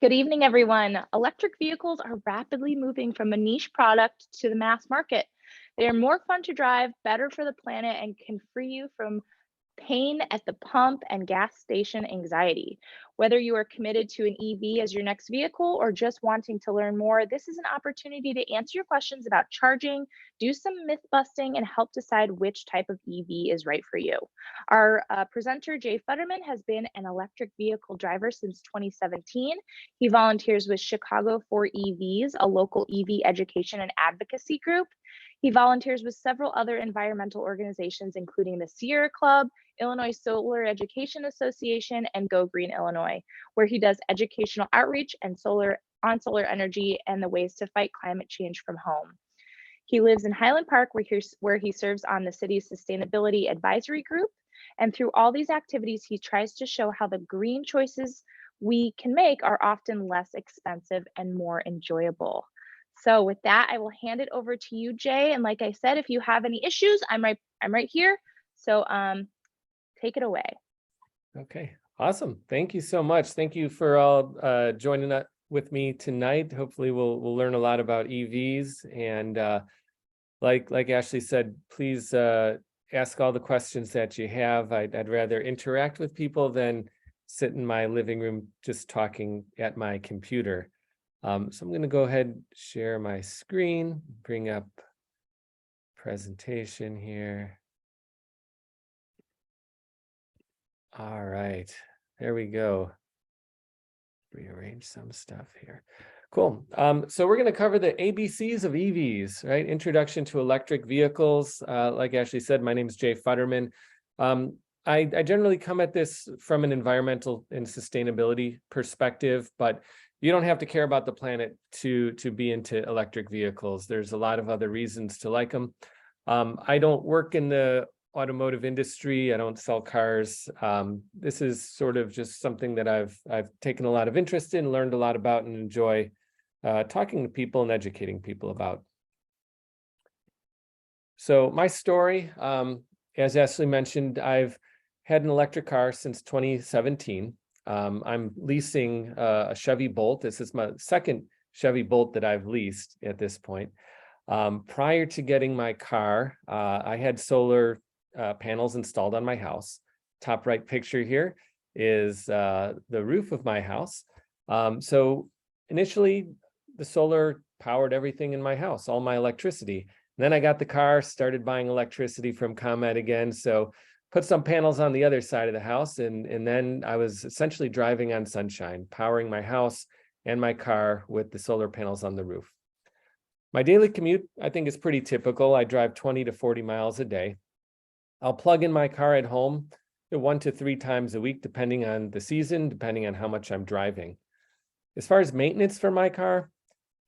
Good evening, everyone. Electric vehicles are rapidly moving from a niche product to the mass market. They are more fun to drive, better for the planet, and can free you from pain at the pump and gas station anxiety. Whether you are committed to an EV as your next vehicle or just wanting to learn more, this is an opportunity to answer your questions about charging, do some myth busting, and help decide which type of EV is right for you. Our presenter, Jay Futterman, has been an electric vehicle driver since 2017. He volunteers with Chicago for EVs, a local EV education and advocacy group. He volunteers with several other environmental organizations, including the Sierra Club, Illinois Solar Education Association, and Go Green Illinois, where he does educational outreach and solar energy and the ways to fight climate change from home. He lives in Highland Park, where he serves on the city's sustainability advisory group. And through all these activities, he tries to show how the green choices we can make are often less expensive and more enjoyable. So with that, I will hand it over to you, Jay. And like I said, if you have any issues, I'm right here. So take it away. Okay, awesome. Thank you so much. Thank you for all joining up with me tonight. Hopefully we'll learn a lot about EVs. And like Ashley said, please ask all the questions that you have. I'd rather interact with people than sit in my living room just talking at my computer. So I'm going to go ahead and share my screen, bring up presentation here. All right, there we go. Rearrange some stuff here. Cool. So we're going to cover the ABCs of EVs, right? Introduction to electric vehicles. Like Ashley said, my name is Jay Futterman. I generally come at this from an environmental and sustainability perspective, but you don't have to care about the planet to be into electric vehicles. There's a lot of other reasons to like them. I don't work in the automotive industry. I don't sell cars. This is sort of just something that I've taken a lot of interest in, learned a lot about, and enjoy talking to people and educating people about. So my story, as Ashley mentioned, I've had an electric car since 2017. I'm leasing a Chevy Bolt. This is my second Chevy Bolt that I've leased at this point. Prior to getting my car, I had solar panels installed on my house. Top right picture here is the roof of my house. So initially, the solar powered everything in my house, all my electricity. And then I got the car, started buying electricity from ComEd again. So put some panels on the other side of the house. And then I was essentially driving on sunshine, powering my house and my car with the solar panels on the roof. My daily commute, I think, is pretty typical. I drive 20 to 40 miles a day. I'll plug in my car at home 1 to 3 times a week, depending on the season, depending on how much I'm driving. As far as maintenance for my car,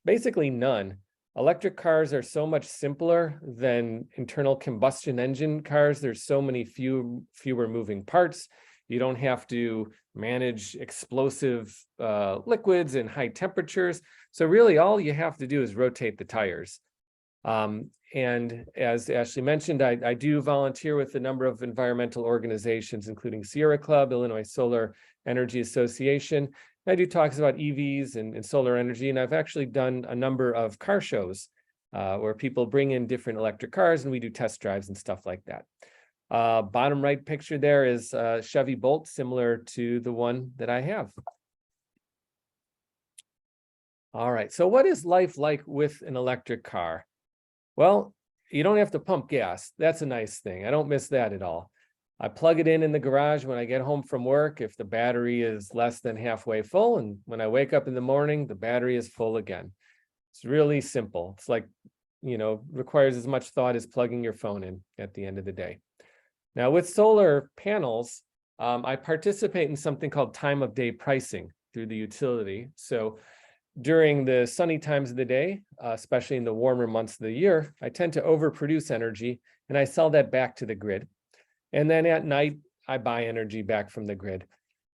basically none. Electric cars are so much simpler than internal combustion engine cars. There's so many fewer moving parts. You don't have to manage explosive liquids and high temperatures. So really all you have to do is rotate the tires. And as Ashley mentioned, I do volunteer with a number of environmental organizations, including Sierra Club, Illinois Solar Energy Association. I do talks about EVs and solar energy, and I've actually done a number of car shows where people bring in different electric cars and we do test drives and stuff like that. Bottom right picture there is a Chevy Bolt, similar to the one that I have. All right, so what is life like with an electric car? Well, you don't have to pump gas. That's a nice thing. I don't miss that at all. I plug it in the garage when I get home from work if the battery is less than halfway full. And when I wake up in the morning, the battery is full again. It's really simple. It's like, requires as much thought as plugging your phone in at the end of the day. Now with solar panels, I participate in something called time of day pricing through the utility. So during the sunny times of the day, especially in the warmer months of the year, I tend to overproduce energy and I sell that back to the grid. And then at night, I buy energy back from the grid.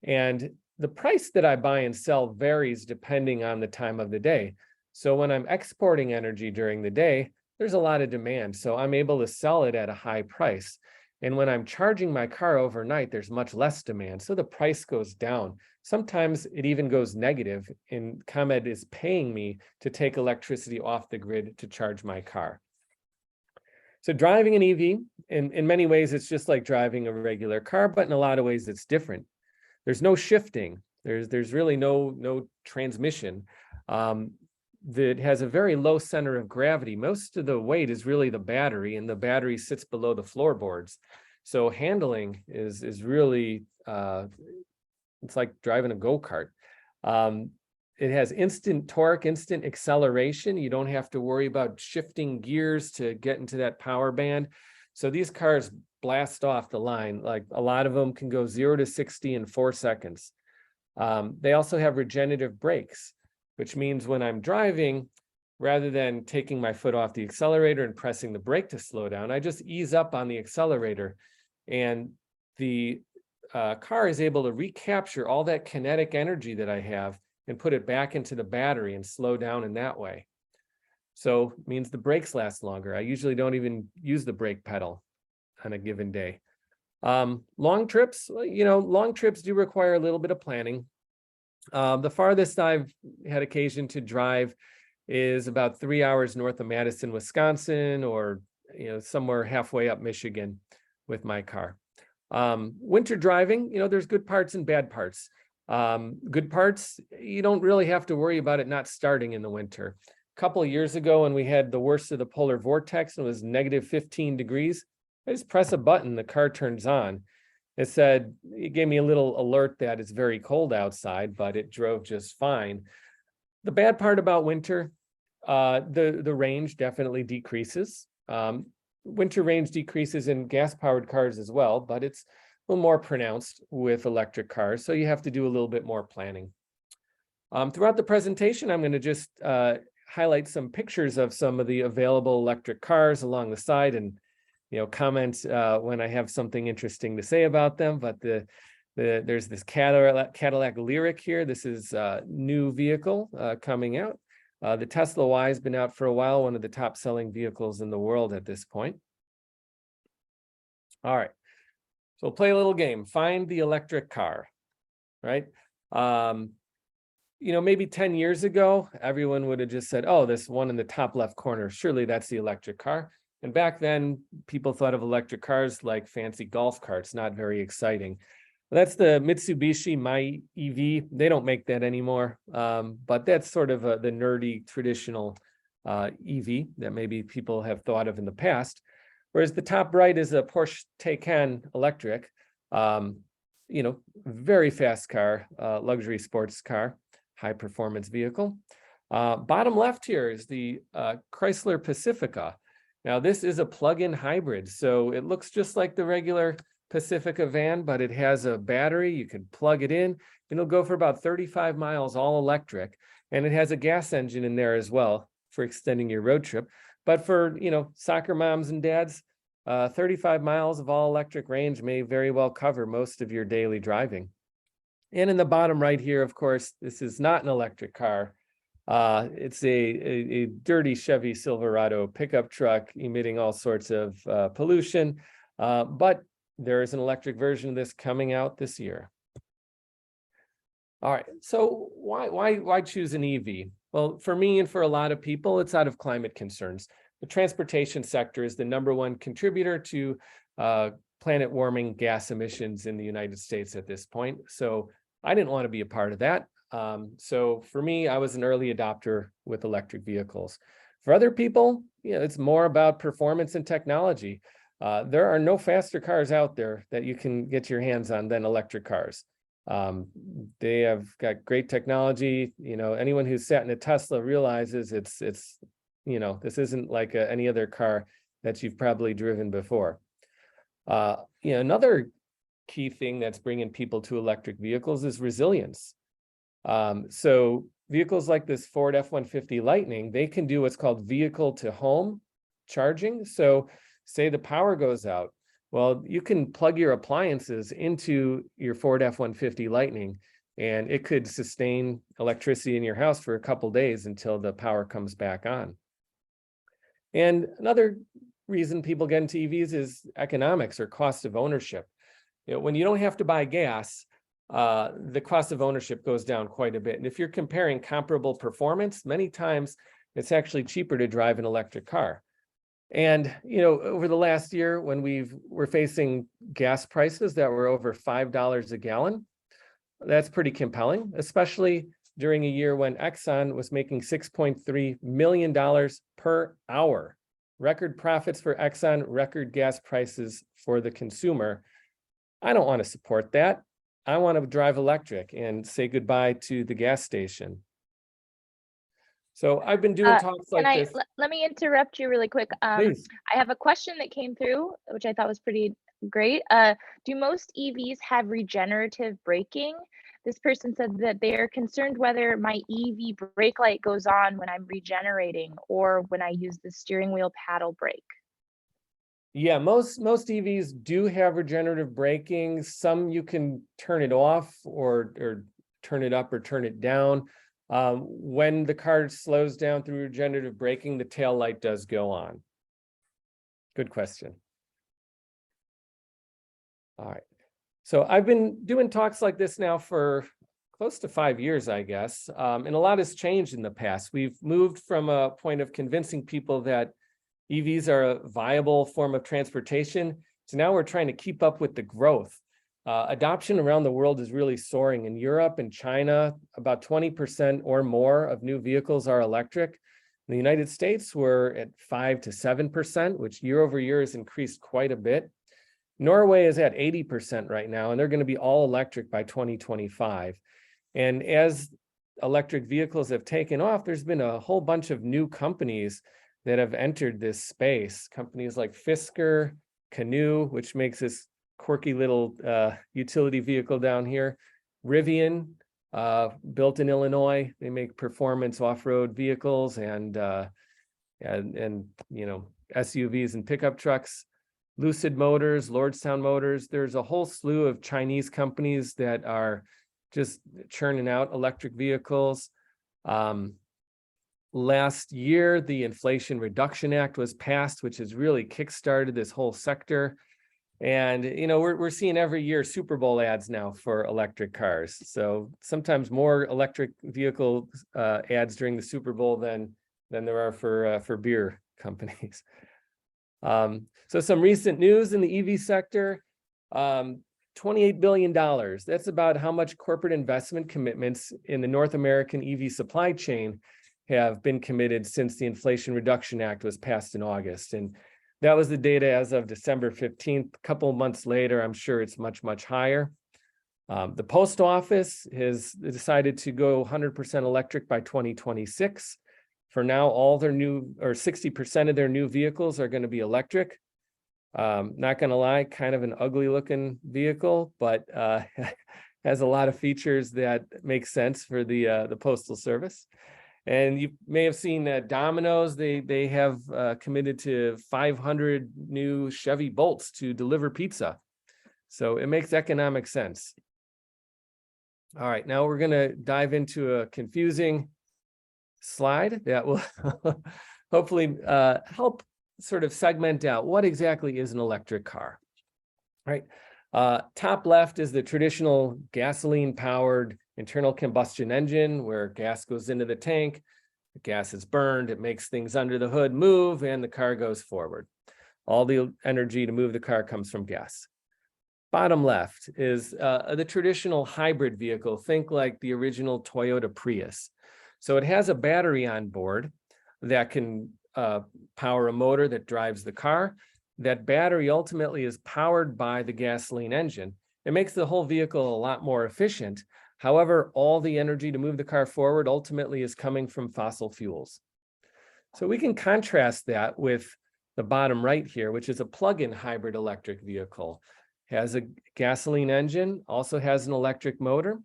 And the price that I buy and sell varies depending on the time of the day. So when I'm exporting energy during the day, there's a lot of demand. So I'm able to sell it at a high price. And when I'm charging my car overnight, there's much less demand. So the price goes down. Sometimes it even goes negative, and ComEd is paying me to take electricity off the grid to charge my car. So driving an EV, in many ways, it's just like driving a regular car, but in a lot of ways, it's different. There's no shifting. There's really no transmission. That has a very low center of gravity. Most of the weight is really the battery, and the battery sits below the floorboards. So handling is really it's like driving a go-kart. It has instant torque, instant acceleration. You don't have to worry about shifting gears to get into that power band. So these cars blast off the line. Like a lot of them can go 0 to 60 in 4 seconds. They also have regenerative brakes, which means when I'm driving, rather than taking my foot off the accelerator and pressing the brake to slow down, I just ease up on the accelerator, and the car is able to recapture all that kinetic energy that I have and put it back into the battery and slow down in that way. So it means the brakes last longer. I usually don't even use the brake pedal on a given day. Long trips, long trips do require a little bit of planning. The farthest I've had occasion to drive is about 3 hours north of Madison, Wisconsin, or somewhere halfway up Michigan with my car. Winter driving, there's good parts and bad parts. Good parts, you don't really have to worry about it not starting in the winter. A couple of years ago, when we had the worst of the polar vortex and it was negative 15 degrees, I just press a button, the car turns on. It gave me a little alert that it's very cold outside, but it drove just fine. The bad part about winter, the range definitely decreases. Winter range decreases in gas-powered cars as well, but it's a little more pronounced with electric cars, so you have to do a little bit more planning. Throughout the presentation, I'm going to just highlight some pictures of some of the available electric cars along the side, and comment when I have something interesting to say about them. But there's this Cadillac Lyric here. This is a new vehicle coming out. The Tesla Y has been out for a while, one of the top selling vehicles in the world at this point. All right, so we'll play a little game. Find the electric car, right? Maybe 10 years ago, everyone would have just said, oh, this one in the top left corner, surely that's the electric car. And back then, people thought of electric cars like fancy golf carts, not very exciting. That's the Mitsubishi My EV. They don't make that anymore, but that's sort of the nerdy traditional EV that maybe people have thought of in the past. Whereas the top right is a Porsche Taycan electric, very fast car, luxury sports car, high performance vehicle. Bottom left here is the Chrysler Pacifica. Now, this is a plug-in hybrid, so it looks just like the regular Pacifica van, but it has a battery. You can plug it in, and it'll go for about 35 miles all electric. And it has a gas engine in there as well for extending your road trip. But for, soccer moms and dads, 35 miles of all electric range may very well cover most of your daily driving. And in the bottom right here, of course, this is not an electric car. It's a dirty Chevy Silverado pickup truck emitting all sorts of pollution, but there is an electric version of this coming out this year. All right, so why choose an EV? Well, for me and for a lot of people, it's out of climate concerns. The transportation sector is the #1 contributor to planet warming gas emissions in the United States at this point. So I didn't want to be a part of that. So for me, I was an early adopter with electric vehicles. For other people, it's more about performance and technology. There are no faster cars out there that you can get your hands on than electric cars. They have got great technology. Anyone who's sat in a Tesla realizes it's this isn't like any other car that you've probably driven before. Another key thing that's bringing people to electric vehicles is resilience. So vehicles like this Ford F-150 Lightning, they can do what's called vehicle to home charging. So say the power goes out, well, you can plug your appliances into your Ford F-150 Lightning, and it could sustain electricity in your house for a couple days until the power comes back on. And another reason people get into EVs is economics or cost of ownership. When you don't have to buy gas, the cost of ownership goes down quite a bit. And if you're comparing comparable performance, many times it's actually cheaper to drive an electric car. And, over the last year, when we're facing gas prices that were over $5 a gallon, that's pretty compelling, especially during a year when Exxon was making $6.3 million per hour. Record profits for Exxon, record gas prices for the consumer. I don't want to support that. I want to drive electric and say goodbye to the gas station. So I've been doing talks like this. Let me interrupt you really quick. Please. I have a question that came through, which I thought was pretty great. Do most EVs have regenerative braking? This person said that they are concerned whether my EV brake light goes on when I'm regenerating or when I use the steering wheel paddle brake. Yeah, most EVs do have regenerative braking. Some you can turn it off or turn it up or turn it down. When the car slows down through regenerative braking, the tail light does go on. Good question. All right. So I've been doing talks like this now for close to 5 years, I guess. And a lot has changed in the past. We've moved from a point of convincing people that EVs are a viable form of transportation. So now we're trying to keep up with the growth. Adoption around the world is really soaring. In Europe and China, about 20% or more of new vehicles are electric. In the United States, we're at 5 to 7%, which year over year has increased quite a bit. Norway is at 80% right now, and they're going to be all electric by 2025. And as electric vehicles have taken off, there's been a whole bunch of new companies that have entered this space. Companies like Fisker, Canoo, which makes this quirky little utility vehicle down here. Rivian, built in Illinois. They make performance off-road vehicles and SUVs and pickup trucks. Lucid Motors, Lordstown Motors. There's a whole slew of Chinese companies that are just churning out electric vehicles. Last year, the Inflation Reduction Act was passed, which has really kickstarted this whole sector. And, we're seeing every year Super Bowl ads now for electric cars. So sometimes more electric vehicle ads during the Super Bowl than there are for beer companies. So some recent news in the EV sector, $28 billion. That's about how much corporate investment commitments in the North American EV supply chain have been committed since the Inflation Reduction Act was passed in August. And that was the data as of December 15th. A couple of months later, I'm sure it's much, much higher. The post office has decided to go 100% electric by 2026. For now, all their 60% of their new vehicles are going to be electric. Not going to lie, kind of an ugly looking vehicle, but has a lot of features that make sense for the Postal Service. And you may have seen Domino's, they have committed to 500 new Chevy Bolts to deliver pizza. So it makes economic sense. All right, now we're going to dive into a confusing slide that will hopefully help sort of segment out what exactly is an electric car. All right, top left is the traditional gasoline-powered internal combustion engine where gas goes into the tank, the gas is burned, it makes things under the hood move, and the car goes forward. All the energy to move the car comes from gas. Bottom left is the traditional hybrid vehicle. Think like the original Toyota Prius. So it has a battery on board that can power a motor that drives the car. That battery ultimately is powered by the gasoline engine. It makes the whole vehicle a lot more efficient. However, all the energy to move the car forward ultimately is coming from fossil fuels. So we can contrast that with the bottom right here, which is a plug-in hybrid electric vehicle. Has a gasoline engine, also has an electric motor,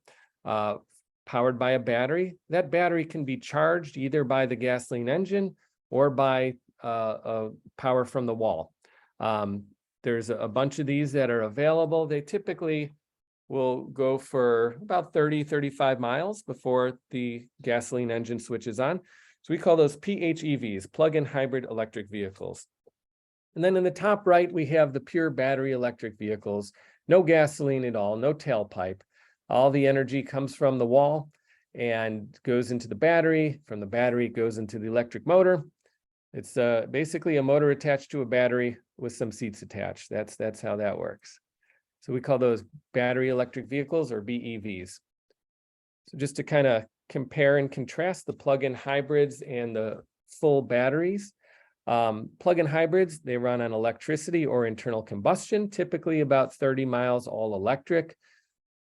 powered by a battery. That battery can be charged either by the gasoline engine or by power from the wall. There's a bunch of these that are available. They typically will go for about 30-35 miles before the gasoline engine switches on. So we call those PHEVs, plug-in hybrid electric vehicles. And then in the top right, we have the pure battery electric vehicles, no gasoline at all, no tailpipe. All the energy comes from the wall and goes into the battery. From the battery, it goes into the electric motor. It's basically a motor attached to a battery with some seats attached. That's how that works. So we call those battery electric vehicles, or BEVs. So just to kind of compare and contrast the plug-in hybrids and the full batteries. Plug-in hybrids, they run on electricity or internal combustion, typically about 30 miles all electric.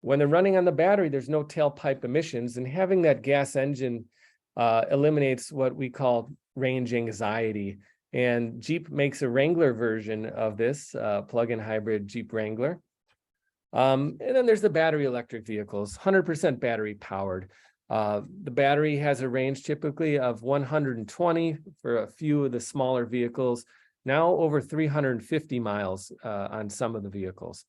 When they're running on the battery, there's no tailpipe emissions, and having that gas engine eliminates what we call range anxiety. And Jeep makes a Wrangler version of this plug-in hybrid Jeep Wrangler. And then there's the battery electric vehicles, 100% battery powered. The battery has a range typically of 120 for a few of the smaller vehicles, now over 350 miles on some of the vehicles.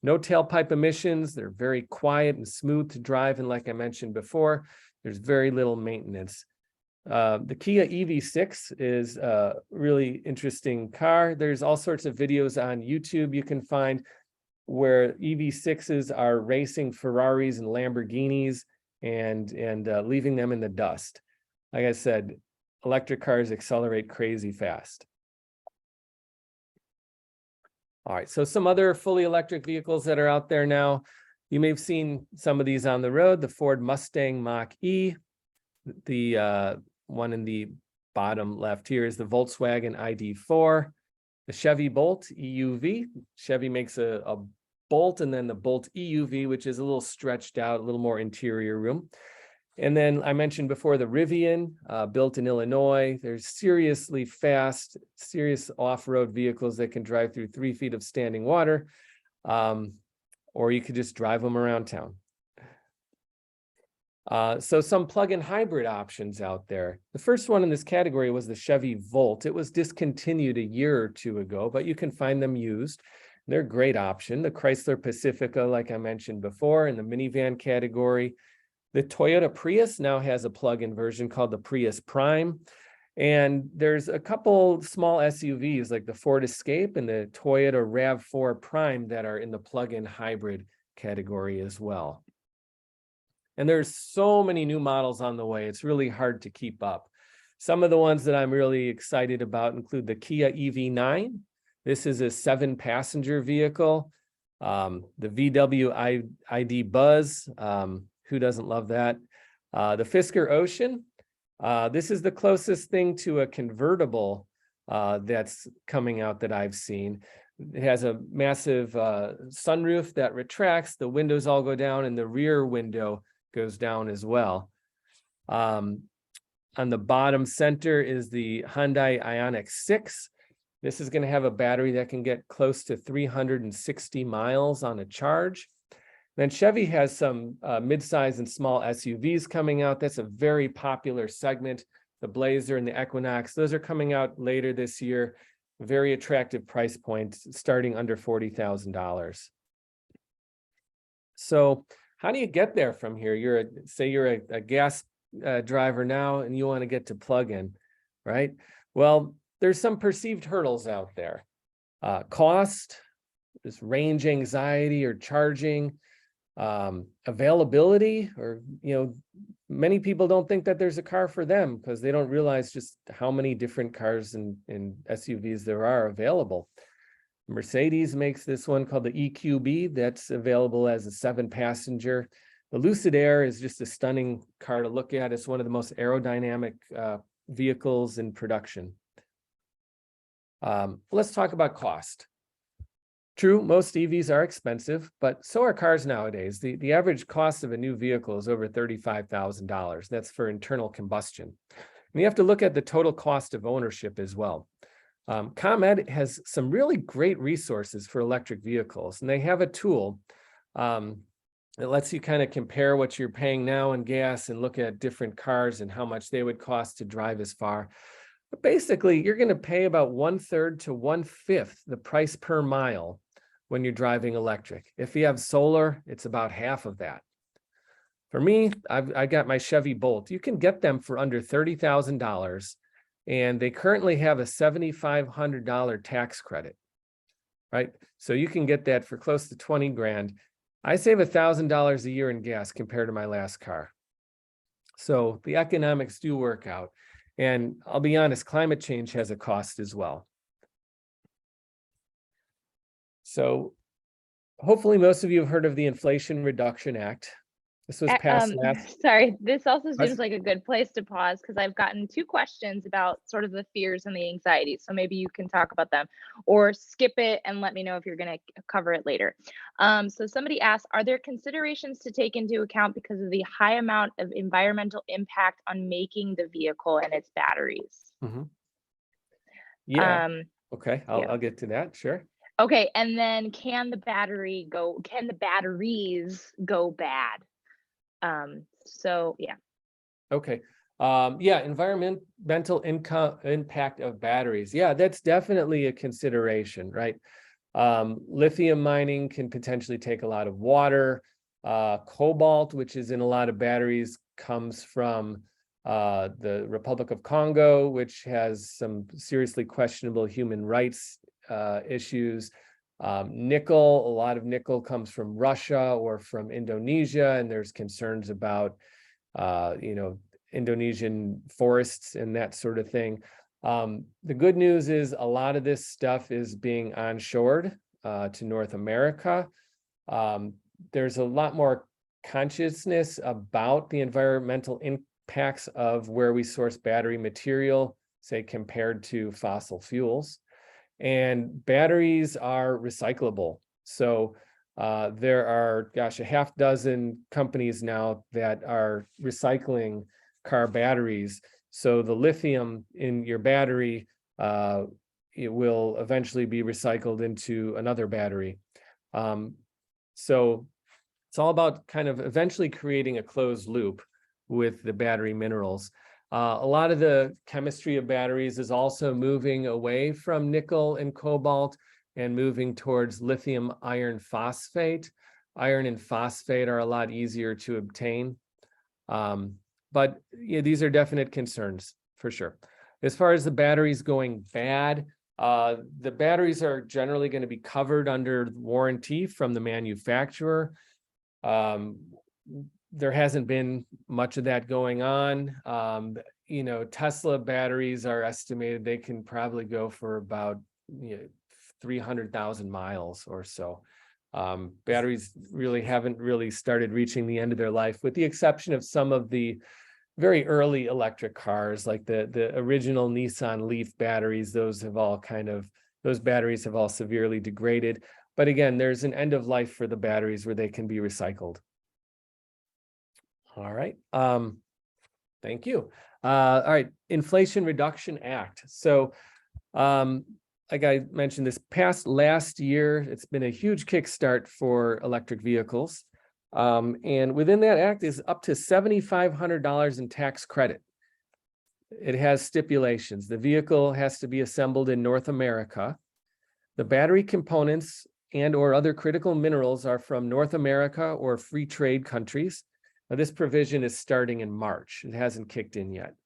No tailpipe emissions. They're very quiet and smooth to drive. And like I mentioned before, there's very little maintenance. The Kia EV6 is a really interesting car. There's all sorts of videos on YouTube you can find where EV6s are racing Ferraris and Lamborghinis and leaving them in the dust. Like I said, electric cars accelerate crazy fast. All right, so some other fully electric vehicles that are out there now. You may have seen some of these on the road, the Ford Mustang Mach-E. The one in the bottom left here is the Volkswagen ID.4, the Chevy Bolt EUV. Chevy makes a Bolt and then the Bolt EUV, which is a little stretched out, a little more interior room. And then I mentioned before the Rivian, built in Illinois. There's seriously fast, serious off-road vehicles that can drive through 3 feet of standing water, or you could just drive them around town. So some plug-in hybrid options out there. The first one in this category was the Chevy Volt. It was discontinued a year or two ago, but you can find them used. They're a great option. The Chrysler Pacifica, like I mentioned before, in the minivan category. The Toyota Prius now has a plug-in version called the Prius Prime. And there's a couple small SUVs like the Ford Escape and the Toyota RAV4 Prime that are in the plug-in hybrid category as well. And there's so many new models on the way, it's really hard to keep up. Some of the ones that I'm really excited about include the Kia EV9. This is a 7-passenger vehicle. The VW ID Buzz, who doesn't love that? The Fisker Ocean. This is the closest thing to a convertible that's coming out that I've seen. It has a massive sunroof that retracts, the windows all go down, and the rear window goes down as well. On the bottom center is the Hyundai Ioniq 6. This is going to have a battery that can get close to 360 miles on a charge. Then Chevy has some midsize and small SUVs coming out. That's a very popular segment. The Blazer and the Equinox, those are coming out later this year. Very attractive price points, starting under $40,000. So how do you get there from here? Say you're a gas driver now and you want to get to plug-in, right? Well, there's some perceived hurdles out there. Cost, just range anxiety or charging, availability, or many people don't think that there's a car for them because they don't realize just how many different cars and SUVs there are available. Mercedes makes this one called the EQB that's available as a 7-passenger. The Lucid Air is just a stunning car to look at. It's one of the most aerodynamic vehicles in production. Let's talk about cost. True, most EVs are expensive, but so are cars nowadays. The average cost of a new vehicle is over $35,000. That's for internal combustion. And you have to look at the total cost of ownership as well. ComEd has some really great resources for electric vehicles, and they have a tool that lets you kind of compare what you're paying now in gas and look at different cars and how much they would cost to drive as far. But basically, you're going to pay about 1/3 to 1/5 the price per mile when you're driving electric. If you have solar, it's about half of that. For me, I got my Chevy Bolt. You can get them for under $30,000. and they currently have a $7,500 tax credit, right? So you can get that for close to 20 grand. I save $1,000 a year in gas compared to my last car. So the economics do work out. And I'll be honest, climate change has a cost as well. So hopefully most of you have heard of the Inflation Reduction Act. This was passed last. Sorry, this also seems like a good place to pause because I've gotten two questions about sort of the fears and the anxieties. So maybe you can talk about them or skip it and let me know if you're going to cover it later. So somebody asked, are there considerations to take into account because of the high amount of environmental impact on making the vehicle and its batteries? Yeah. Um, Okay, I'll get to that. Sure. okay, and then can the batteries go bad? So yeah. Okay. Yeah, environmental impact of batteries. Yeah, that's definitely a consideration, right? Lithium mining can potentially take a lot of water. Cobalt, which is in a lot of batteries, comes from the Republic of Congo, which has some seriously questionable human rights issues. Nickel, a lot of nickel comes from Russia or from Indonesia, and there's concerns about Indonesian forests and that sort of thing. The good news is a lot of this stuff is being onshored to North America. There's a lot more consciousness about the environmental impacts of where we source battery material, say, compared to fossil fuels. And batteries are recyclable. So there are, gosh, a half dozen companies now that are recycling car batteries. So the lithium in your battery, it will eventually be recycled into another battery. So it's all about kind of eventually creating a closed loop with the battery minerals. A lot of the chemistry of batteries is also moving away from nickel and cobalt and moving towards lithium iron phosphate. Iron and phosphate are a lot easier to obtain. But yeah, these are definite concerns for sure. As far as the batteries going bad, the batteries are generally going to be covered under warranty from the manufacturer. There hasn't been much of that going on. Tesla batteries are estimated they can probably go for about 300,000 miles or so. Batteries really haven't really started reaching the end of their life, with the exception of some of the very early electric cars, like the original Nissan Leaf batteries. Those batteries have all severely degraded. But again, there's an end of life for the batteries where they can be recycled. All right. Thank you. All right. Inflation Reduction Act. So, like I mentioned, this past last year, it's been a huge kickstart for electric vehicles. And within that act is up to $7,500 in tax credit. It has stipulations. The vehicle has to be assembled in North America. The battery components and or other critical minerals are from North America or free trade countries. Now, this provision is starting in March. It hasn't kicked in yet.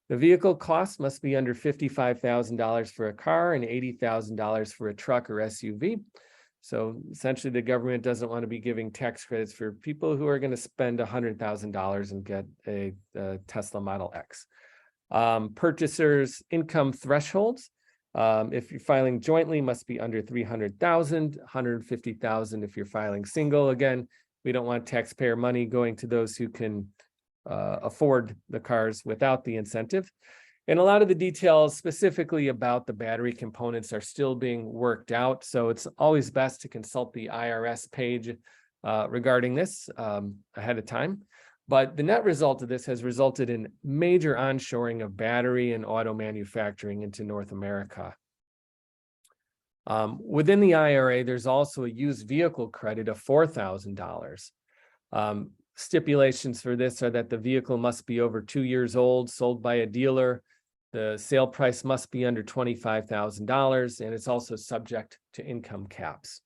The vehicle cost must be under $55,000 for a car and $80,000 for a truck or SUV. So essentially, the government doesn't want to be giving tax credits for people who are going to spend $100,000 and get a Tesla Model X. Purchasers' income thresholds, if you're filing jointly, must be under $300,000, $150,000 if you're filing single. Again, we don't want taxpayer money going to those who can afford the cars without the incentive. And a lot of the details specifically about the battery components are still being worked out. So it's always best to consult the IRS page regarding this ahead of time. But the net result of this has resulted in major onshoring of battery and auto manufacturing into North America. Within the IRA, there's also a used vehicle credit of $4,000. Stipulations for this are that the vehicle must be over 2 years old, sold by a dealer. The sale price must be under $25,000, and it's also subject to income caps.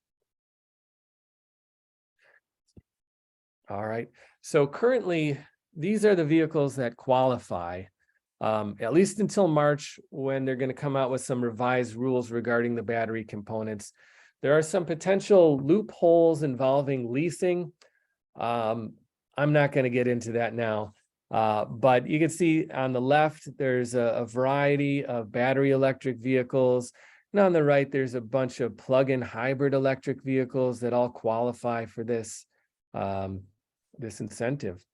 All right. So currently, these are the vehicles that qualify at least until March, when they're going to come out with some revised rules regarding the battery components. There are some potential loopholes involving leasing. I'm not going to get into that now, but you can see on the left, there's a variety of battery electric vehicles. And on the right, there's a bunch of plug-in hybrid electric vehicles that all qualify for this, this incentive.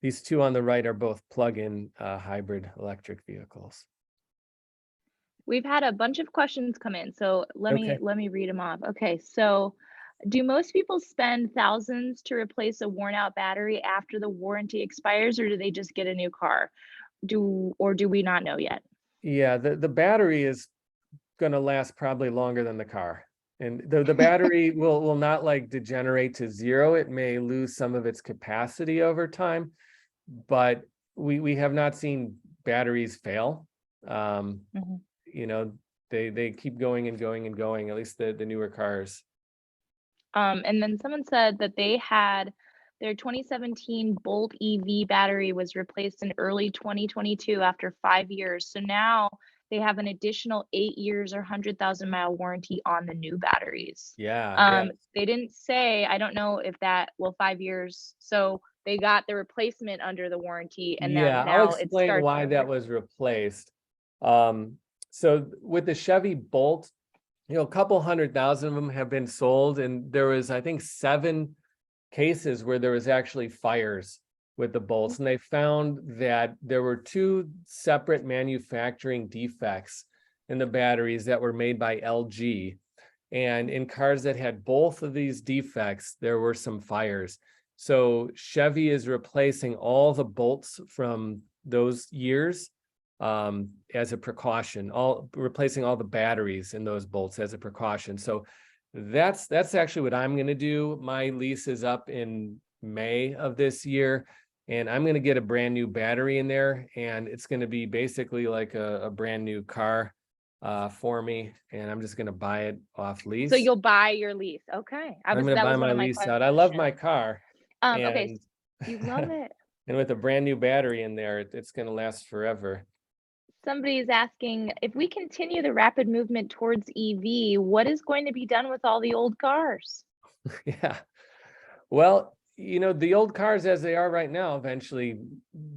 These two on the right are both plug-in hybrid electric vehicles. We've had a bunch of questions come in, so let me read them off. Okay, so do most people spend thousands to replace a worn out battery after the warranty expires, or do they just get a new car? Do we not know yet? Yeah, the battery is going to last probably longer than the car. And the battery will not like degenerate to zero. It may lose some of its capacity over time, but we have not seen batteries fail. You know, they keep going and going and going, at least the newer cars. And then someone said that they had their 2017 Bolt EV battery was replaced in early 2022 after 5 years. So now they have an additional 8 years or 100,000-mile warranty on the new batteries. Yeah. They didn't say, I don't know if that, well, 5 years. So they got the replacement under the warranty, and Yeah, now I'll it explain starts why over. that was replaced. So with the Chevy Bolt, you know, a couple 100,000 of them have been sold, and there was, I think, 7 cases where there was actually fires with the bolts, and they found that there were 2 separate manufacturing defects in the batteries that were made by LG. And in cars that had both of these defects, there were some fires. So Chevy is replacing all the bolts from those years as a precaution, replacing all the batteries in those bolts as a precaution. So that's actually what I'm going to do. My lease is up in May of this year, and I'm going to get a brand new battery in there, and it's going to be basically like a brand new car for me, and I'm just going to buy it off lease. So you'll buy your lease. Okay. I'm going to buy my lease out. I love my car. Okay. You love it. And with a brand new battery in there, it's going to last forever. Somebody is asking, if we continue the rapid movement towards EV, what is going to be done with all the old cars? Yeah. Well, you know, the old cars as they are right now, eventually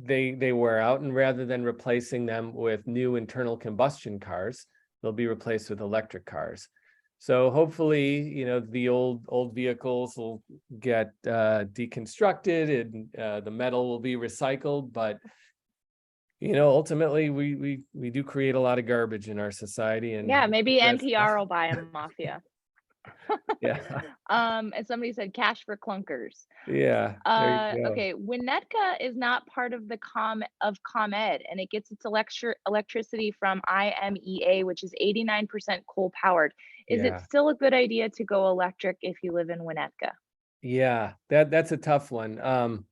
they wear out, and rather than replacing them with new internal combustion cars, they'll be replaced with electric cars. So hopefully, you know, the old vehicles will get deconstructed, and the metal will be recycled. But you know, ultimately, we do create a lot of garbage in our society, and yeah, maybe NPR will buy them off you. Yeah. And somebody said cash for clunkers. Yeah. There you go. Okay, Winnetka is not part of the ComEd, and it gets its electricity from IMEA, which is 89% coal powered. Is it still a good idea to go electric if you live in Winnetka? Yeah, that's a tough one.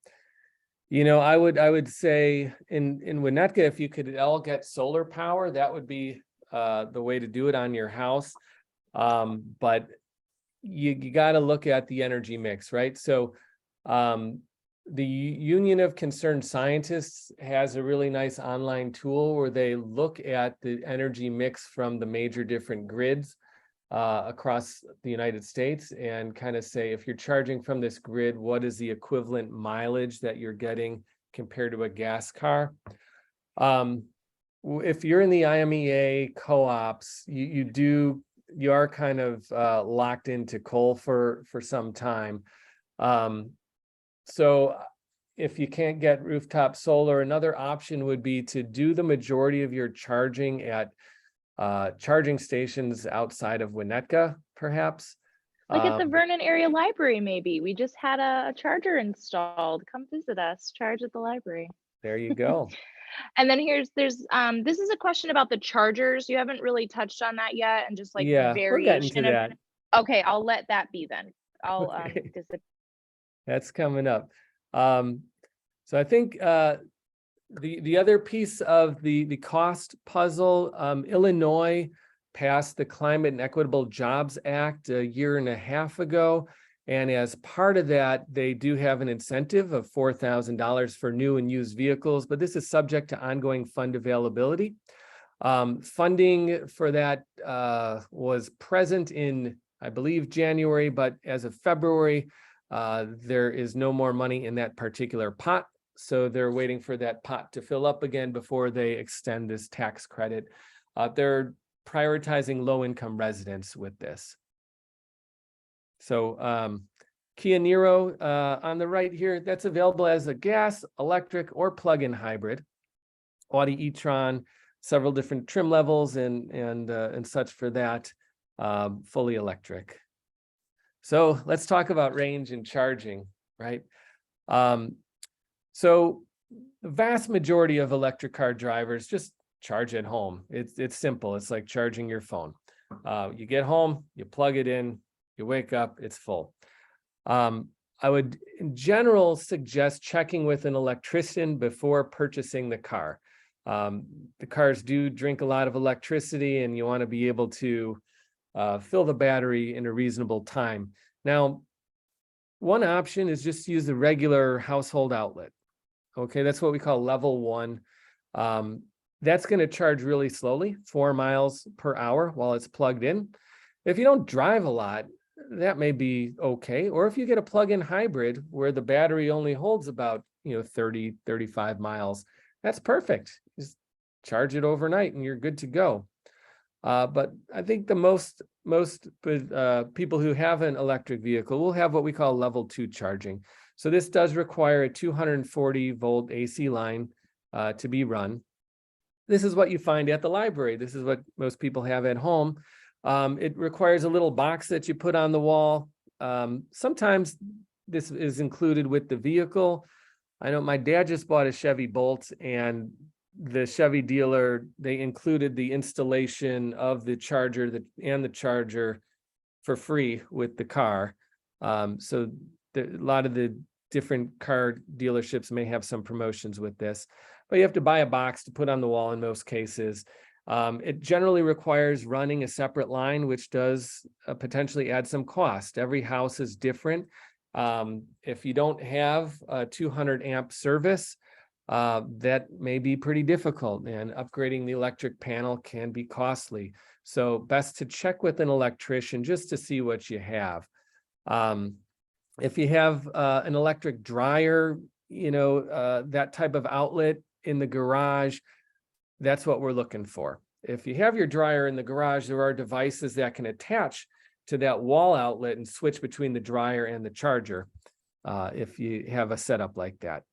You know, I would say in Winnetka, if you could all get solar power, that would be the way to do it on your house. But you got to look at the energy mix, right? So the Union of Concerned Scientists has a really nice online tool where they look at the energy mix from the major different grids across the United States, and kind of say, if you're charging from this grid, what is the equivalent mileage that you're getting compared to a gas car? If you're in the IMEA co-ops, you are kind of locked into coal for some time. So if you can't get rooftop solar, another option would be to do the majority of your charging at charging stations outside of Winnetka, perhaps. Like at the Vernon Area Library, maybe. We just had a charger installed. Come visit us, charge at the library. There you go. And then this is a question about the chargers. You haven't really touched on that yet, and just like Yeah, we're getting to that. Okay, I'll let that be then. I'll That's coming up. So I think the other piece of the cost puzzle, Illinois passed the Climate and Equitable Jobs Act a year and a half ago, And as part of that, they do have an incentive of $4,000 for new and used vehicles, but this is subject to ongoing fund availability. Funding for that was present in, I believe, January, but as of February, there is no more money in that particular pot. So they're waiting for that pot to fill up again before they extend this tax credit. They're prioritizing low-income residents with this. So Kia Niro on the right here, that's available as a gas, electric, or plug-in hybrid. Audi e-tron, several different trim levels and such for that, fully electric. So let's talk about range and charging, right? So the vast majority of electric car drivers just charge at home. It's simple. It's like charging your phone. You get home, you plug it in, you wake up, it's full. I would, in general, suggest checking with an electrician before purchasing the car. The cars do drink a lot of electricity, and you want to be able to fill the battery in a reasonable time. Now, one option is just use the regular household outlet. Okay, that's what we call level 1. That's going to charge really slowly, 4 miles per hour while it's plugged in. If you don't drive a lot, that may be okay. Or if you get a plug-in hybrid where the battery only holds about 30, 35 miles, that's perfect. Just charge it overnight and you're good to go. But I think the most people who have an electric vehicle will have what we call level 2 charging. So this does require a 240 volt AC line to be run. This is what you find at the library. This is what most people have at home. It requires a little box that you put on the wall. Sometimes this is included with the vehicle. I know my dad just bought a Chevy Bolt, and the Chevy dealer, they included the installation of the charger and the charger for free with the car. So a lot of the different car dealerships may have some promotions with this, but you have to buy a box to put on the wall in most cases. It generally requires running a separate line, which does potentially add some cost. Every house is different. If you don't have a 200 amp service, that may be pretty difficult, and upgrading the electric panel can be costly. So best to check with an electrician just to see what you have. If you have an electric dryer, that type of outlet in the garage, that's what we're looking for. If you have your dryer in the garage, there are devices that can attach to that wall outlet and switch between the dryer and the charger if you have a setup like that.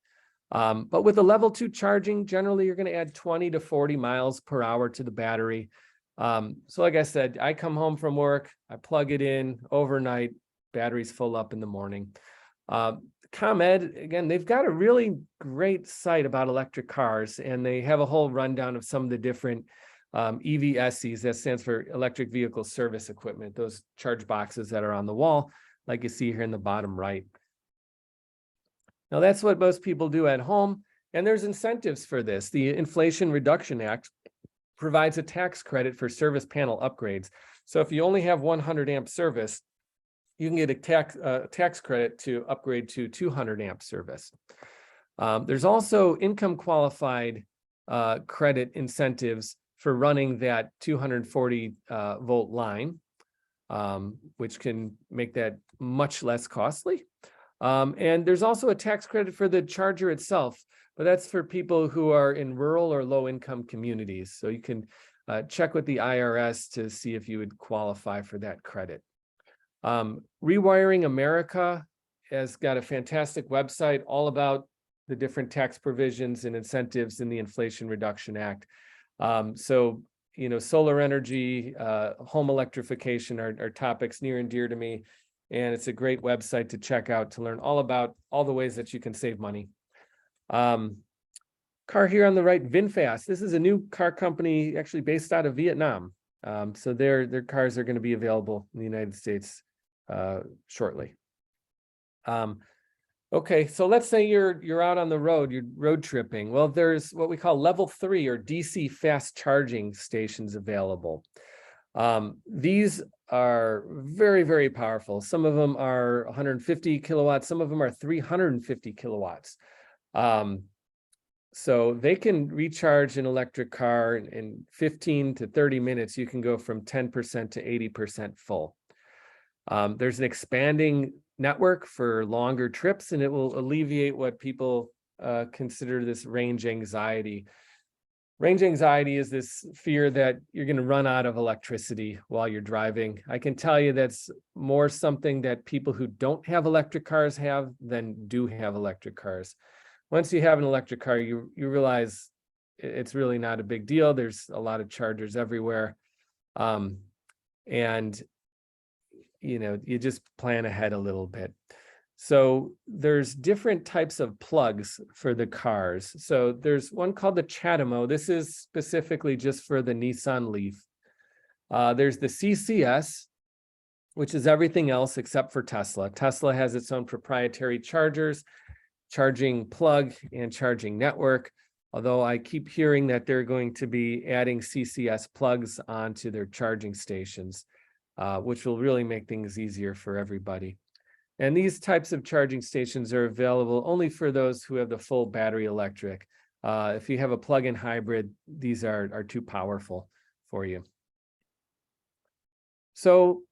But with a level 2 charging, generally you're going to add 20 to 40 miles per hour to the battery. So like I said, I come home from work, I plug it in overnight, battery's full up in the morning. ComEd, again, they've got a really great site about electric cars, and they have a whole rundown of some of the different EVSEs, that stands for electric vehicle service equipment, those charge boxes that are on the wall, like you see here in the bottom right. Now, that's what most people do at home, and there's incentives for this. The Inflation Reduction Act provides a tax credit for service panel upgrades. So if you only have 100 amp service, you can get a tax credit to upgrade to 200 amp service. There's also income qualified credit incentives for running that 240 volt line, which can make that much less costly. And there's also a tax credit for the charger itself, but that's for people who are in rural or low income communities. So you can check with the IRS to see if you would qualify for that credit. Rewiring America has got a fantastic website all about the different tax provisions and incentives in the Inflation Reduction Act. So, solar energy, home electrification are topics near and dear to me. And it's a great website to check out to learn all about all the ways that you can save money. Car here on the right, VinFast. This is a new car company actually based out of Vietnam. So their cars are going to be available in the United States shortly. Okay, so let's say you're out on the road, you're road tripping. Well, there's what we call level 3 or DC fast charging stations available. These are very, very powerful. Some of them are 150 kilowatts, some of them are 350 kilowatts. So they can recharge an electric car in 15 to 30 minutes. You can go from 10% to 80% full. There's an expanding network for longer trips, and it will alleviate what people consider this range anxiety. Range anxiety is this fear that you're going to run out of electricity while you're driving. I can tell you that's more something that people who don't have electric cars have than do have electric cars. Once you have an electric car, you realize it's really not a big deal. There's a lot of chargers everywhere. And you just plan ahead a little bit. So there's different types of plugs for the cars. So there's one called the Chatamo. This is specifically just for the Nissan Leaf. There's the CCS, which is everything else except for Tesla. Tesla has its own proprietary chargers, charging plug and charging network. Although I keep hearing that they're going to be adding CCS plugs onto their charging stations, which will really make things easier for everybody. And these types of charging stations are available only for those who have the full battery electric. If you have a plug-in hybrid, these are too powerful for you. So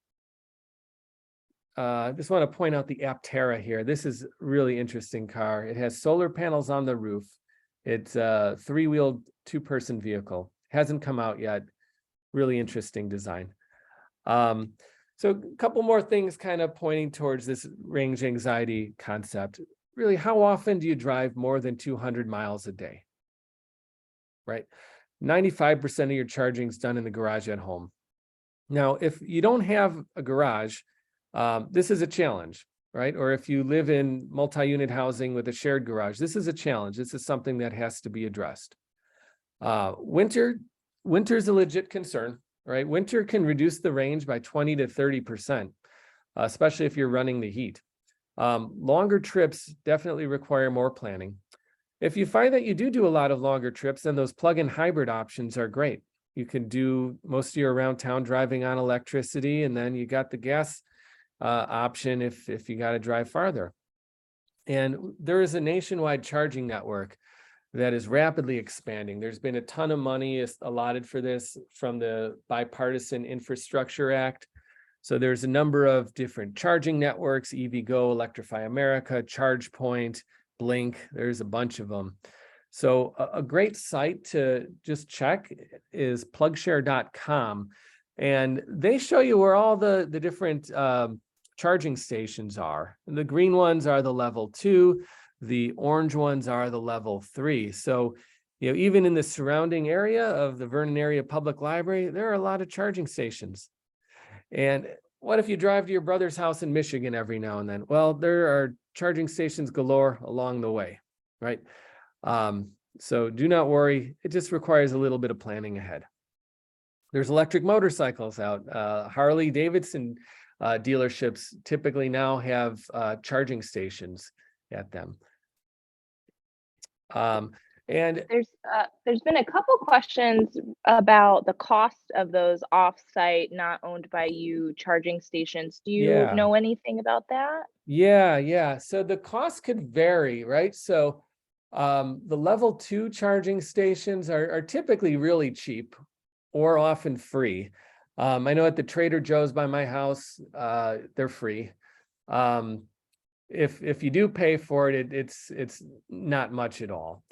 I just want to point out the Aptera here. This is a really interesting car. It has solar panels on the roof. It's a three-wheeled, two-person vehicle. Hasn't come out yet. Really interesting design. So a couple more things kind of pointing towards this range anxiety concept. Really, how often do you drive more than 200 miles a day? Right? 95% of your charging is done in the garage at home. Now, if you don't have a garage, this is a challenge, right? Or if you live in multi-unit housing with a shared garage, this is a challenge. This is something that has to be addressed. Winter's a legit concern, right? Winter can reduce the range by 20 to 30%, especially if you're running the heat. Longer trips definitely require more planning. If you find that you do a lot of longer trips, then those plug-in hybrid options are great. You can do most of your around town driving on electricity, and then you got the gas option if you got to drive farther. And there is a nationwide charging network that is rapidly expanding. There's been a ton of money allotted for this from the Bipartisan Infrastructure Act. So there's a number of different charging networks: EVgo, Electrify America, ChargePoint, Blink. There's a bunch of them. So a great site to just check is plugshare.com. And they show you where all the different charging stations are. And the green ones are the level 2. The orange ones are the level 3. So, even in the surrounding area of the Vernon Area Public Library, there are a lot of charging stations. And what if you drive to your brother's house in Michigan every now and then? Well, there are charging stations galore along the way, right? So do not worry. It just requires a little bit of planning ahead. There's electric motorcycles out. Harley Davidson dealerships typically now have charging stations at them. And there's been a couple questions about the cost of those off-site, not owned by you charging stations. Do you know anything about that? Yeah. So the cost could vary, right? So the level 2 charging stations are typically really cheap or often free. I know at the Trader Joe's by my house, they're free. If you do pay for it, it's not much at all.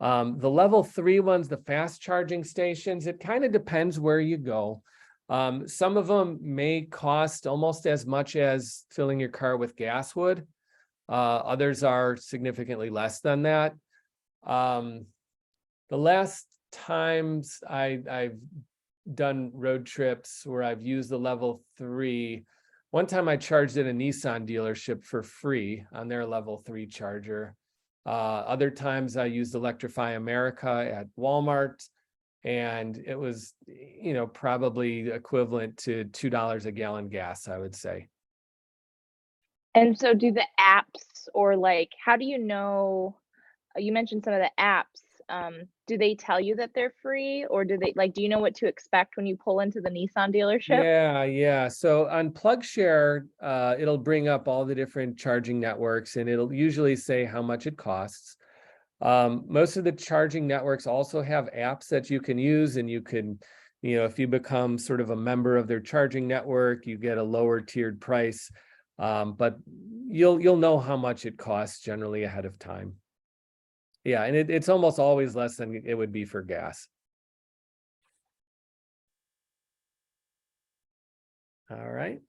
The level 3 ones, the fast charging stations, it kind of depends where you go. Some of them may cost almost as much as filling your car with gas would. Others are significantly less than that. The last times I've done road trips where I've used the level 3, one time I charged at a Nissan dealership for free on their level 3 charger. Other times I used Electrify America at Walmart, and it was, probably equivalent to $2 a gallon gas, I would say. And so do the apps, or how do you know, you mentioned some of the apps, do they tell you that they're free, or do they like, do you know what to expect when you pull into the Nissan dealership? Yeah. So on PlugShare, it'll bring up all the different charging networks, and it'll usually say how much it costs. Most of the charging networks also have apps that you can use, and you can, if you become sort of a member of their charging network, you get a lower tiered price. But you'll know how much it costs generally ahead of time. Yeah, and it's almost always less than it would be for gas. All right.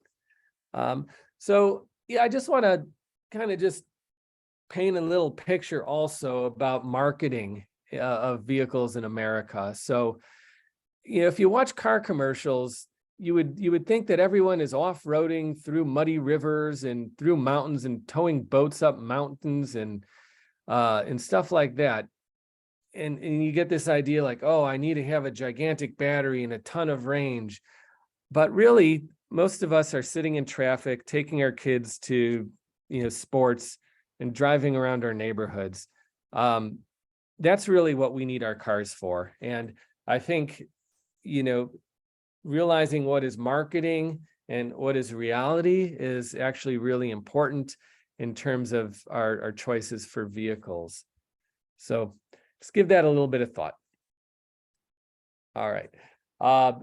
So yeah, I just want to kind of just paint a little picture also about marketing of vehicles in America. So, if you watch car commercials, you would think that everyone is off-roading through muddy rivers and through mountains and towing boats up mountains and stuff like that. And you get this idea like, oh, I need to have a gigantic battery and a ton of range. But really, most of us are sitting in traffic, taking our kids to, sports and driving around our neighborhoods. That's really what we need our cars for. And I think, realizing what is marketing and what is reality is actually really important in terms of our choices for vehicles. So just give that a little bit of thought. All right.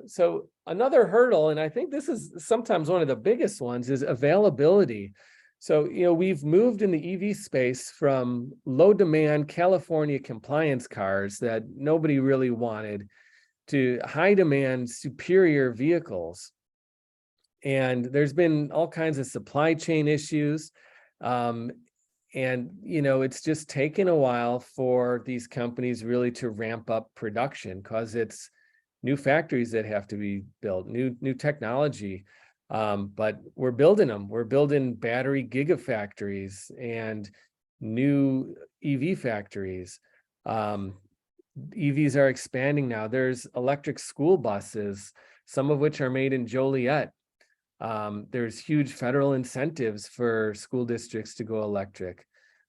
So another hurdle, and I think this is sometimes one of the biggest ones, is availability. So, we've moved in the EV space from low demand California compliance cars that nobody really wanted to high demand superior vehicles. And there's been all kinds of supply chain issues. And, it's just taken a while for these companies really to ramp up production because it's new factories that have to be built, new technology. But we're building them. We're building battery gigafactories and new EV factories. EVs are expanding now. There's electric school buses, some of which are made in Joliet. There's huge federal incentives for school districts to go electric.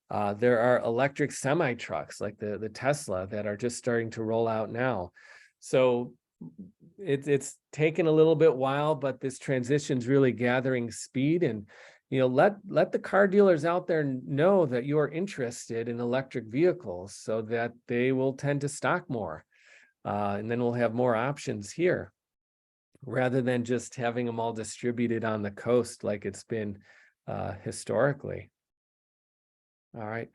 There are electric semi-trucks like the Tesla that are just starting to roll out now. So it's taken a little bit while, but this transition's really gathering speed. And let the car dealers out there know that you are interested in electric vehicles so that they will tend to stock more. And then we'll have more options here rather than just having them all distributed on the coast like it's been historically. All right.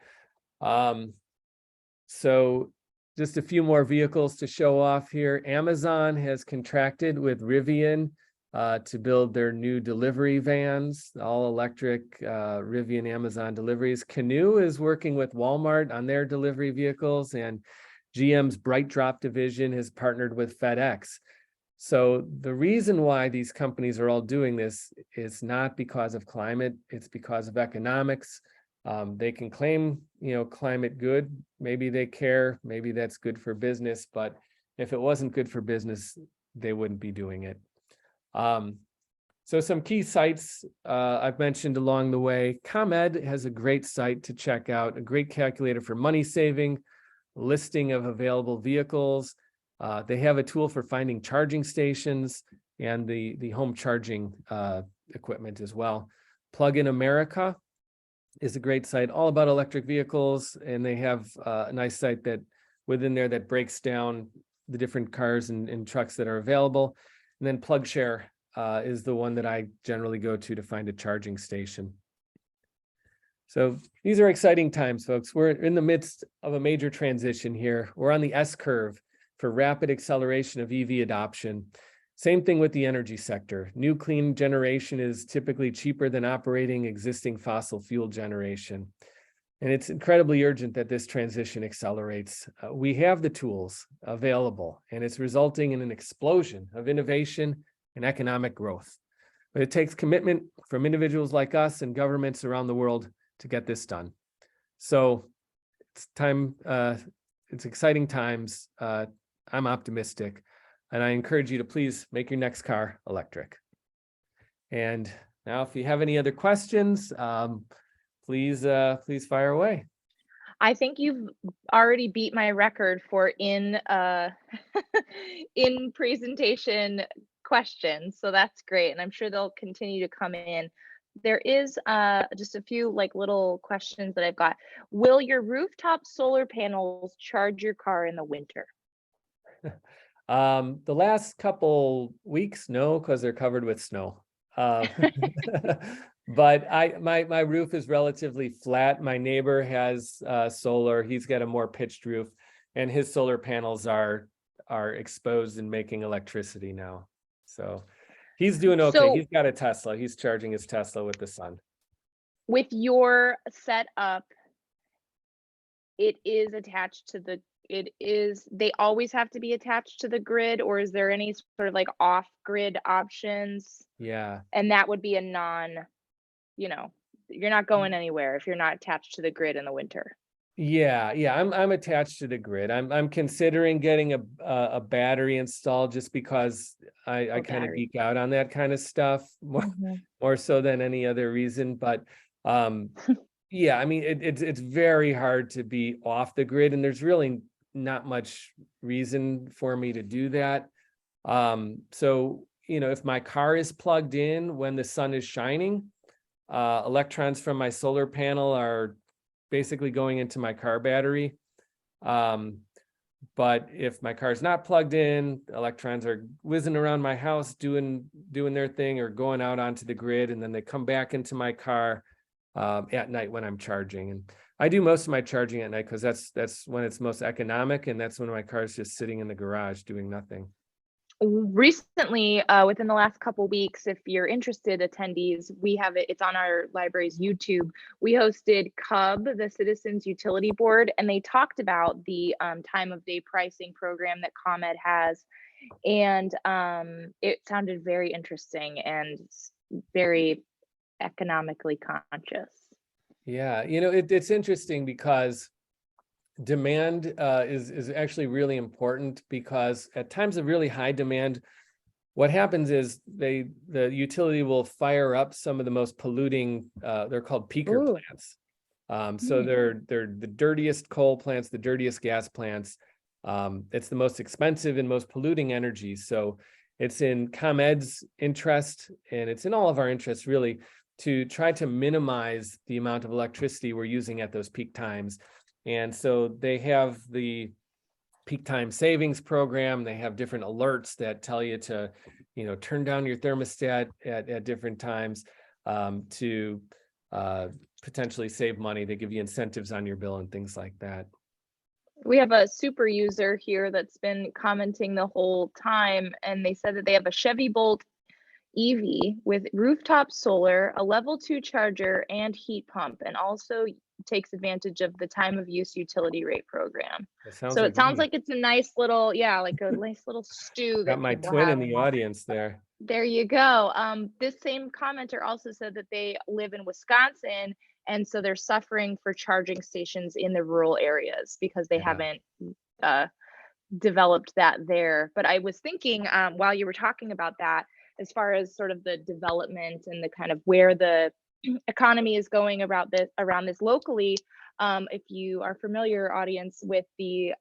So just a few more vehicles to show off here. Amazon has contracted with Rivian to build their new delivery vans, all electric Rivian Amazon deliveries. Canoo is working with Walmart on their delivery vehicles, and GM's BrightDrop division has partnered with FedEx. So the reason why these companies are all doing this is not because of climate, it's because of economics. They can claim, climate good. Maybe they care. Maybe that's good for business. But if it wasn't good for business, they wouldn't be doing it. So some key sites I've mentioned along the way. ComEd has a great site to check out, a great calculator for money saving, listing of available vehicles. They have a tool for finding charging stations and the home charging equipment as well. Plug in America is a great site all about electric vehicles, and they have a nice site that within there that breaks down the different cars and trucks that are available. And then PlugShare is the one that I generally go to find a charging station. So these are exciting times, folks. We're in the midst of a major transition here. We're on the S curve for rapid acceleration of EV adoption. Same thing with the energy sector. New clean generation is typically cheaper than operating existing fossil fuel generation. And it's incredibly urgent that this transition accelerates. We have the tools available, and it's resulting in an explosion of innovation and economic growth. But it takes commitment from individuals like us and governments around the world to get this done. So it's time, it's exciting times. I'm optimistic. And I encourage you to please make your next car electric. And now, if you have any other questions, please fire away. I think you've already beat my record for in presentation questions, so that's great, and I'm sure they'll continue to come in. There is just a few like little questions that I've got. Will your rooftop solar panels charge your car in the winter? The last couple weeks, no, because they're covered with snow. Um, but my roof is relatively flat. My neighbor has solar. He's got a more pitched roof, and his solar panels are exposed and making electricity now. So he's doing okay. So He's got a Tesla. He's charging his Tesla with the sun. with your setup, it is attached to the it is they always have to be attached to the grid, or is there any sort of like off-grid options? Yeah. And that would be a non, you know, you're not going anywhere if you're not attached to the grid in the winter. Yeah, I'm attached to the grid. I'm considering getting a battery installed just because I Or kind of battery. geek out on that kind of stuff Mhm. more so than any other reason. But um yeah, I mean it's very hard to be off the grid, and there's really not much reason for me to do that. So if my car is plugged in when the sun is shining, electrons from my solar panel are basically going into my car battery. But if my car's not plugged in, electrons are whizzing around my house doing their thing or going out onto the grid, and then they come back into my car at night when I'm charging. And I do most of my charging at night because that's when it's most economic, and that's when my car's just sitting in the garage doing nothing. Recently, within the last couple weeks, if you're interested, attendees, we have it's on our library's YouTube. We hosted CUB, the Citizens Utility Board, and they talked about the time of day pricing program that ComEd has. And it sounded very interesting and very economically conscious. Yeah, it's interesting because demand is actually really important, because at times of really high demand, what happens is the utility will fire up some of the most polluting, they're called peaker Ooh. plants. So they're the dirtiest coal plants, the dirtiest gas plants. It's the most expensive and most polluting energy. So it's in ComEd's interest, and it's in all of our interests really, to try to minimize the amount of electricity we're using at those peak times. And so they have the peak time savings program. They have different alerts that tell you to, turn down your thermostat at different times to potentially save money. They give you incentives on your bill and things like that. We have a super user here that's been commenting the whole time, and they said that they have a Chevy Bolt EV with rooftop solar, a level 2 charger, and heat pump, and also takes advantage of the time of use utility rate program. That sounds So like it sounds me. like it's a nice little, yeah, like a nice little stew Got that my people twin in have. the audience there. There you go. This same commenter also said that they live in Wisconsin, and so they're suffering for charging stations in the rural areas because they Yeah. haven't uh, developed that there. But I was thinking while you were talking about that, as far as sort of the development and the kind of where the economy is going around this locally. If you are familiar, audience, with the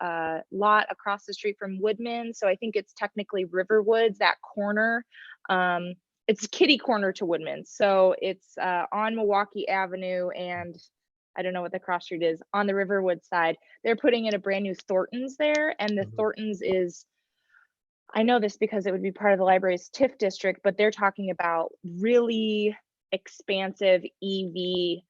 lot across the street from Woodman, so I think it's technically Riverwoods, that corner. Um, it's kitty corner to Woodman, so it's on Milwaukee Avenue, and I don't know what the cross street is on the Riverwood side. They're putting in a brand new Thornton's there, and the Mhm. Thornton's is, I know this because it would be part of the library's TIF district, but they're talking about really expansive EV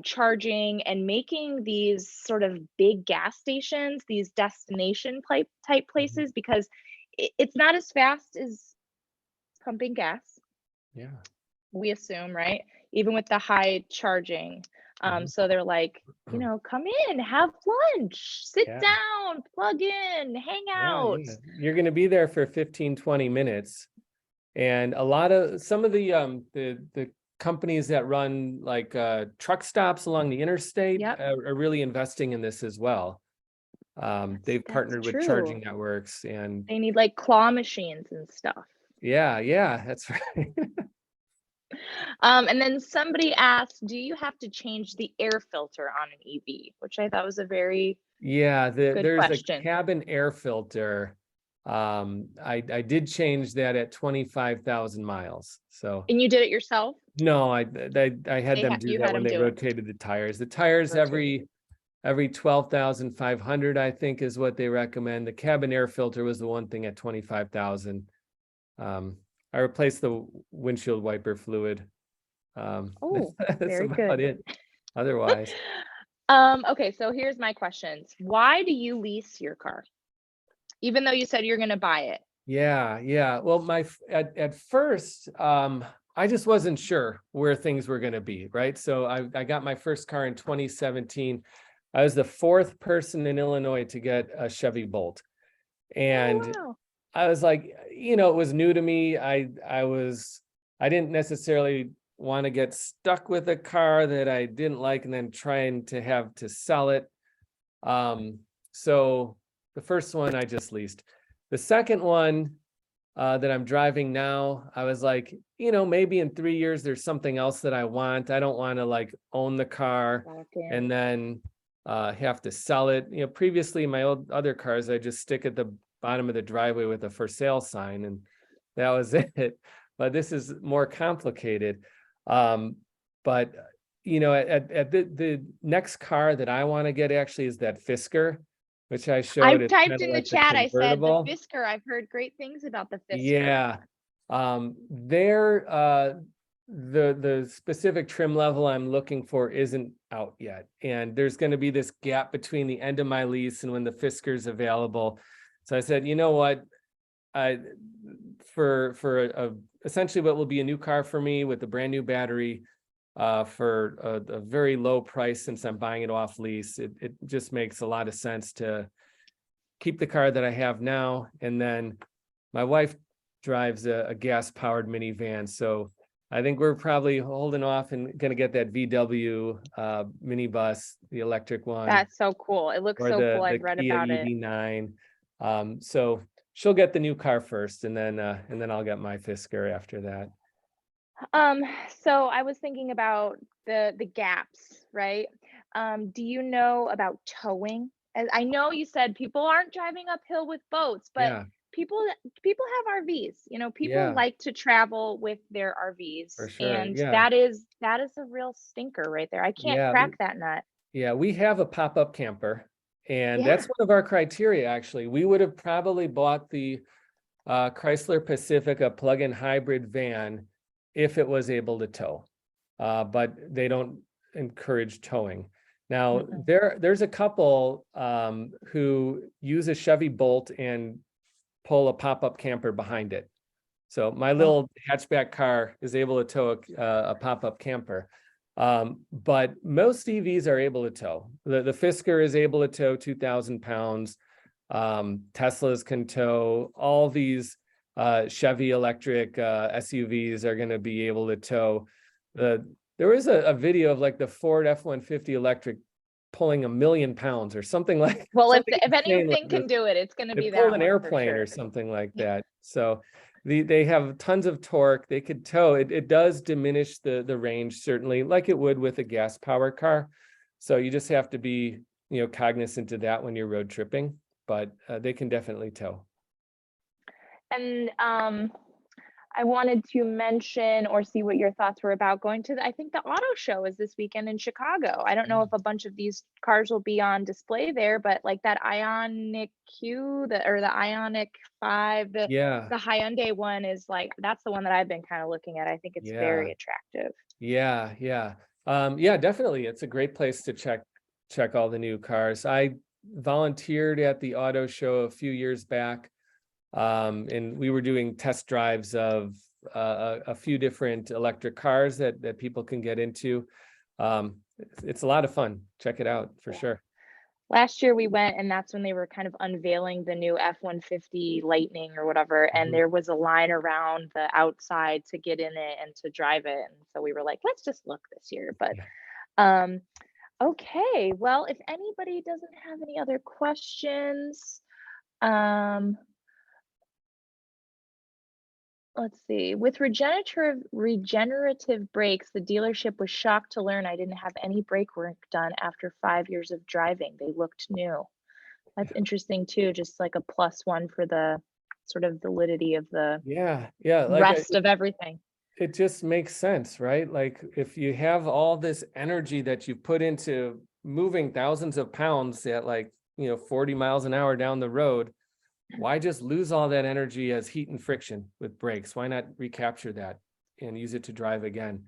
charging and making these sort of big gas stations, these destination type Mhm. places, because it's not as fast as pumping gas, Yeah. we assume, right? Even with the high charging. Mhm. So they're like, come in, have lunch, sit Yeah. down, plug in, hang out. Yeah. You're going to be there for 15, 20 minutes. And some of the companies that run like truck stops along the interstate Yep. are really investing in this as well. They've That's partnered with true. charging networks, and They need like claw machines and stuff. yeah, that's right. And then somebody asked, do you have to change the air filter on an EV? Which I thought was a very Yeah, good there's a question. cabin air filter. I did change that at 25,000 miles. So And you did it yourself? no, I had them do You that had when them they do it. rotated the tires. The tires Rotated. every 12,500, I think, is what they recommend. The cabin air filter was the one thing at 25,000. I replaced the windshield wiper fluid. Oh, That's very about good. it. Otherwise, Okay, so here's my questions. Why do you lease your car? Even though you said you're gonna buy it. yeah. Well, at first, I just wasn't sure where things were going to be, right? So I got my first car in 2017. I was the fourth person in Illinois to get a Chevy Bolt, Oh and wow. I was like, it was new to me. I didn't necessarily want to get stuck with a car that I didn't like and then trying to have to sell it. So the first one I just leased. The second one that I'm driving now, I was like, maybe in 3 years there's something else that I want. I don't want to like own the car Lock in. and then have to sell it. Previously my other cars, I just stick at the bottom of the driveway with a for sale sign, and that was it. But this is more complicated. But at the next car that I want to get actually is that Fisker, which I showed. I've It's typed kind of in the like the chat, I said the convertible. Fisker. I've heard great things about the Fisker. Yeah. They're the specific trim level I'm looking for isn't out yet. And there's going to be this gap between the end of my lease and when the Fisker's available. So I said, you know what? I for essentially what will be a new car for me with a brand new battery for a very low price, since I'm buying it off lease, it just makes a lot of sense to keep the car that I have now. And then my wife drives a gas powered minivan. So I think we're probably holding off and going to get that VW minibus, the electric one, That's so cool. It looks or so cool. the I've read Kia about it. EV9. So she'll get the new car first, and then I'll get my Fisker after that. Um, so I was thinking about the gaps, right? Do you know about towing? As I know you said people aren't driving uphill with boats, but Yeah, people people have RVs. People yeah, like to travel with their for RVs, sure. and Yeah, that is a real stinker right there. I can't yeah. crack that nut. Yeah, we have a pop-up camper, and Yeah. that's one of our criteria, actually. We would have probably bought the Chrysler Pacifica plug-in hybrid van if it was able to tow, but they don't encourage towing. Now, Mm-mm. there's a couple who use a Chevy Bolt and pull a pop-up camper behind it. So my Oh, little hatchback car is able to tow a pop-up camper. But most EVs are able to tow. The Fisker is able to tow 2,000 pounds. Teslas can tow. All these Chevy electric SUVs are going to be able to tow. There was a video of like the Ford F-150 electric pulling 1,000,000 pounds or something like well, something if insane like anything this. can do it, it's going to They be pulled that an one for airplane or sure. something like that. So they have tons of torque. They could tow. It does diminish the range, certainly, like it would with a gas powered car. So you just have to be, cognizant of that when you're road tripping, but they can definitely tow. And I wanted to mention or see what your thoughts were about going to I think the auto show is this weekend in Chicago. I don't know if a bunch of these cars will be on display there, but like that Ionic Q, the Ionic 5, Yeah, the Hyundai one is like that's the one that I've been kind of looking at. I think it's yeah, very attractive. yeah. Yeah, definitely. It's a great place to check all the new cars. I volunteered at the auto show a few years back. And we were doing test drives of a few different electric cars that people can get into. It's a lot of fun. Check it out for sure. Last year we went and that's when they were kind of unveiling the new F-150 Lightning or whatever, and Mhm. there was a line around the outside to get in it and to drive it, and so we were like, "Let's just look this year." But, Yeah. um, okay, well, if anybody doesn't have any other questions, um let's see. With regenerative brakes, the dealership was shocked to learn I didn't have any brake work done after 5 years of driving. They looked new. That's interesting too, just like a plus one for the sort of validity of the Yeah, yeah, like rest of everything. it just makes sense, right? Like if you have all this energy that you put into moving thousands of pounds at like, 40 miles an hour down the road, why just lose all that energy as heat and friction with brakes? Why not recapture that and use it to drive again?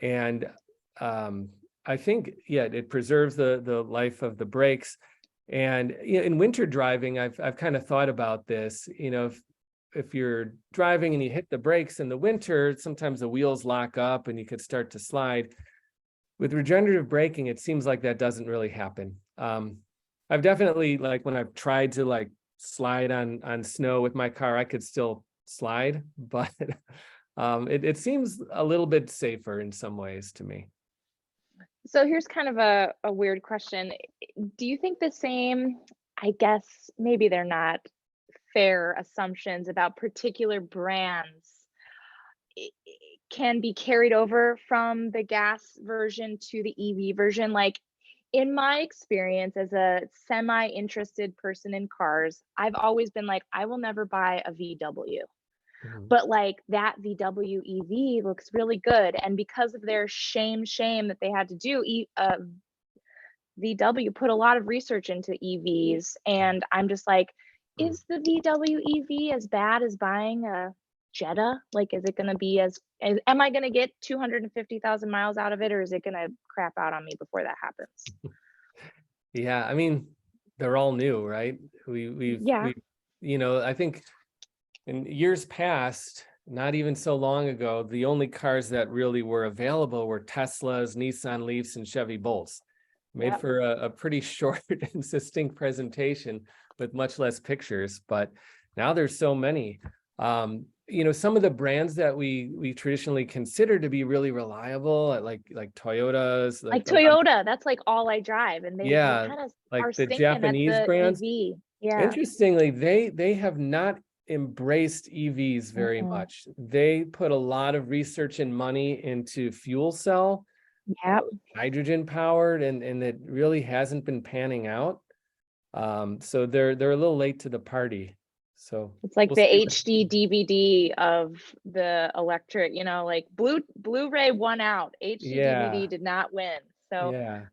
And I think, yeah, it preserves the life of the brakes. And in winter driving, I've kind of thought about this. If you're driving and you hit the brakes in the winter, sometimes the wheels lock up and you could start to slide. With regenerative braking, it seems like that doesn't really happen. I've definitely, like, when I've tried to like slide on snow with my car, I could still slide, but it seems a little bit safer in some ways to me. So here's kind of a weird question. Do you think the same, I guess maybe they're not fair assumptions about particular brands i- can be carried over from the gas version to the EV version? Like in my experience as a semi interested person in cars, I've always been like, I will never buy a VW. Mhm. But like that VW EV looks really good. And because of their shame that they had to do, VW put a lot of research into EVs. And I'm just like, Mm. is the VW EV as bad as buying a Jetta? Like, is it going to be am I going to get 250,000 miles out of it, or is it going to crap out on me before that happens? Yeah, I mean, they're all new, right? Yeah. I think in years past, not even so long ago, the only cars that really were available were Teslas, Nissan Leafs, and Chevy Bolts. Made Yep. for a pretty short and succinct presentation with much less pictures, but now there's so many. Some of the brands that we traditionally consider to be really reliable, like Toyotas, Like like Toyota, that's like all I drive. And they yeah, kind of are like the stinking at Japanese the brands. EV. Yeah. Interestingly, they have not embraced EVs very Mm-mm. much. They put a lot of research and money into fuel cell, Yep. hydrogen powered, and it really hasn't been panning out. So they're a little late to the party. So It's like we'll the see. HD DVD of the electric, like Blu-ray won out. HD DVD Yeah, did not win. So, yeah,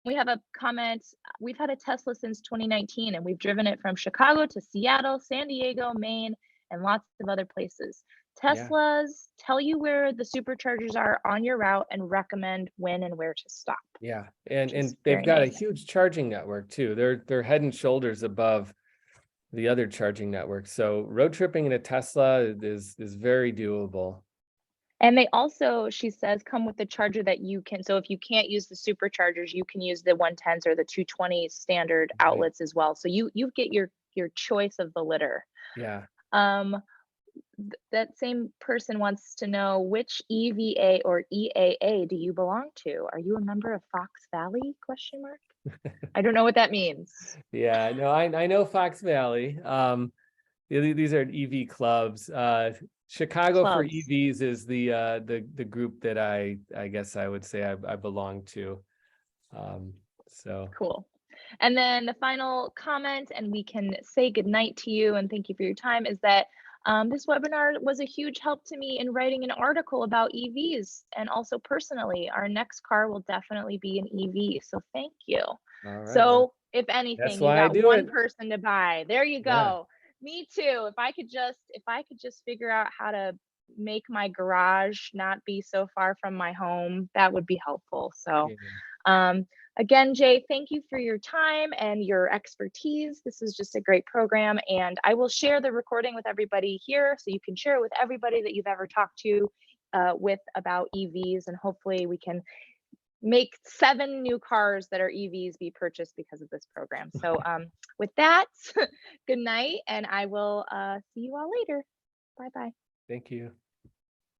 we have a comment. We've had a Tesla since 2019 and we've driven it from Chicago to Seattle, San Diego, Maine, and lots of other places. yeah, Teslas tell you where the superchargers are on your route and recommend when and where to stop, yeah. which is And they've very got a nice. huge charging network too. They're head and shoulders above the other charging networks. So road tripping in a Tesla is very doable. And they also, she says, come with the charger that you can. So if you can't use the superchargers, you can use the 110s or the 220s standard Right. outlets as well. So you get your choice of the litter. Yeah. Um, that same person wants to know, which EVA or EAA do you belong to? Are you a member of Fox Valley? Question mark. I don't know what that means. Yeah, no, I know Fox Valley. These are EV clubs. Chicago for Clubs. EVs is the group that I guess I would say I belong to. Um, so Cool. And then the final comment, and we can say goodnight to you and thank you for your time, is that this webinar was a huge help to me in writing an article about EVs. And also personally, our next car will definitely be an EV. So thank you. all right, well, So if that's anything, you why I got do one it. person to buy. There you Yeah. go. Me too. If I could just figure out how to make my garage not be so far from my home, that would be helpful. So Yeah. um, again, Jay, thank you for your time and your expertise. This is just a great program, and I will share the recording with everybody here so you can share it with everybody that you've ever talked to with about EVs, and hopefully we can make 7 new cars that are EVs be purchased because of this program. So with that, good night, and I will see you all later. Bye bye. Thank you.